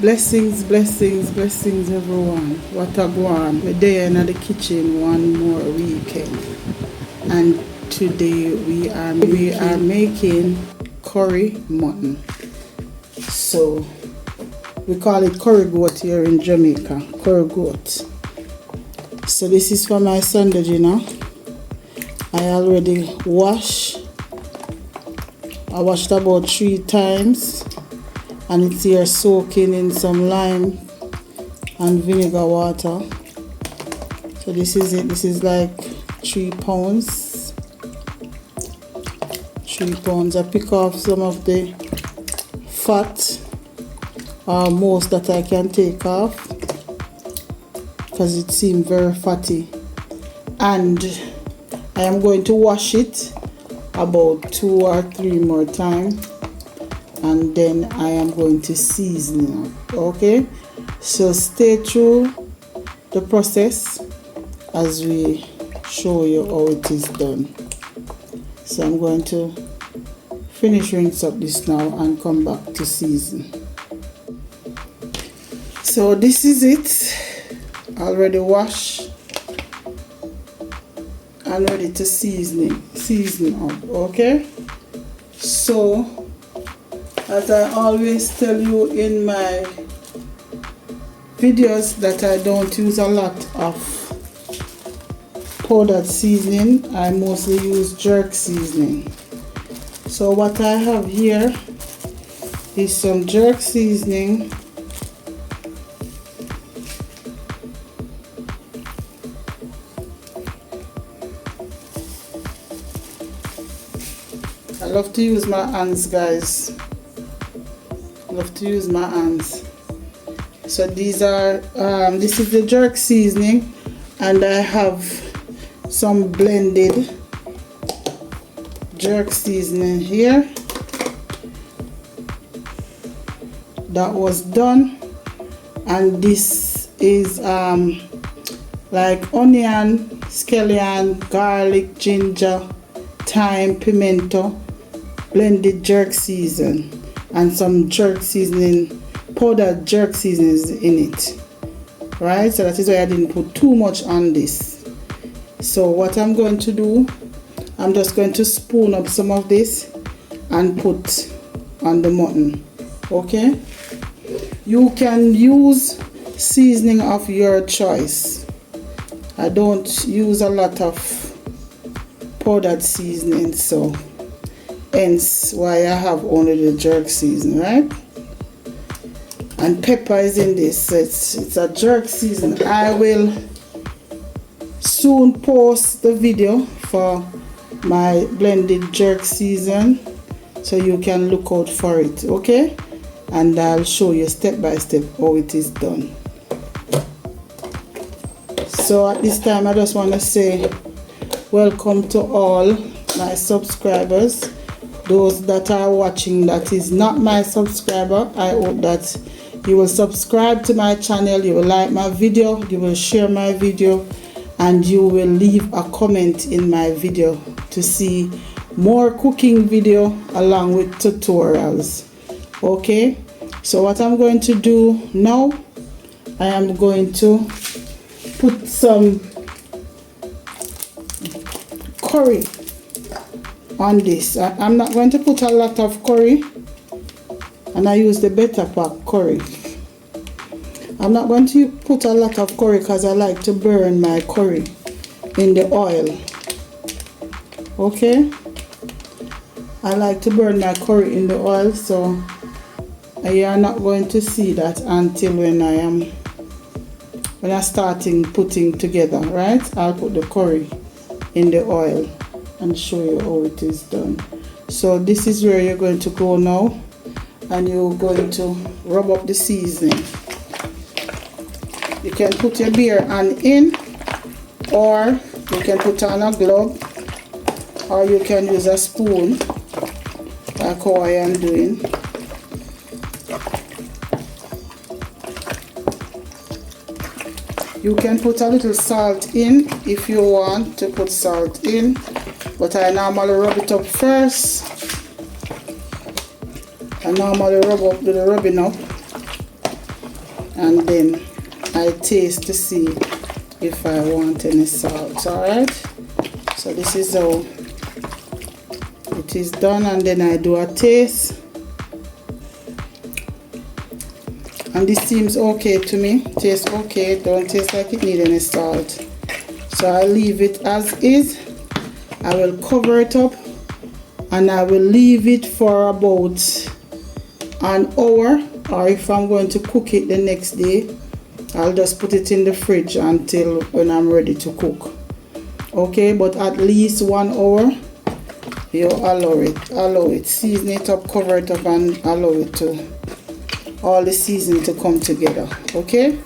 Blessings, blessings, blessings, everyone. What a go on. We're there in the kitchen one more weekend. And today we are making curry mutton. So we call it curry goat here in Jamaica. Curry goat. So this is for my Sunday dinner. I already washed. I washed about 3 times. And it's here soaking in some lime and vinegar water. So this is it. This is like 3 pounds. 3 pounds. I pick off some of the fat, most that I can take off, because it seemed very fatty. And I am going to wash it about 2 or 3 more times. And then I am going to season it, okay? So stay through the process as we show you how it is done. So I'm going to finish rinse up this now and come back to season. So this is it, already washed and ready to season up, okay? So as I always tell you in my videos, that I don't use a lot of powdered seasoning. I mostly use jerk seasoning. So what I have here is some jerk seasoning, I love to use my hands, guys. Love to use my hands. So these are this is the jerk seasoning, and I have some blended jerk seasoning here that was done. And this is like onion, scallion, garlic, ginger, thyme, pimento, blended jerk season, and some jerk seasoning, powdered jerk seasonings in it, right? So that is why I didn't put too much on this. So what I'm going to do, I'm just going to spoon up some of this and put on the mutton, okay? You can use seasoning of your choice. I don't use a lot of powdered seasoning, so hence why I have only the jerk season, right? And pepper is in this, so it's a jerk season. I will soon post the video for my blended jerk season, so you can look out for it, okay? And I'll show you step by step how it is done. So at this time, I just want to say welcome to all my subscribers. Those that are watching that is not my subscriber, I hope that you will subscribe to my channel, you will like my video, you will share my video, and you will leave a comment in my video to see more cooking video along with tutorials, okay? So what I'm going to do now, I am going to put some curry on this. I'm not going to put a lot of curry, and I use the better pack curry. I'm not going to put a lot of curry because I like to burn my curry in the oil, okay? I like to burn my curry in the oil, so you are not going to see that until when I'm starting putting together, right? I'll put the curry in the oil and show you how it is done. So this is where you're going to go now, and you're going to rub up the seasoning. You can put your bare hand in, or you can put on a glove, or you can use a spoon like how I am doing. You can put a little salt in if you want to put salt in, but I normally rub it up first. I normally rub up, do the rubbing up, and then I taste to see if I want any salt. Alright, so this is how it is done, and then I do a taste, and this seems okay to me. Tastes okay, don't taste like it need any salt. So I leave it as is. I will cover it up and I will leave it for about an hour, or if I'm going to cook it the next day, I'll just put it in the fridge until when I'm ready to cook. Okay, but at least 1 hour. You allow it, season it up, cover it up, and allow it to all the seasoning to come together. Okay.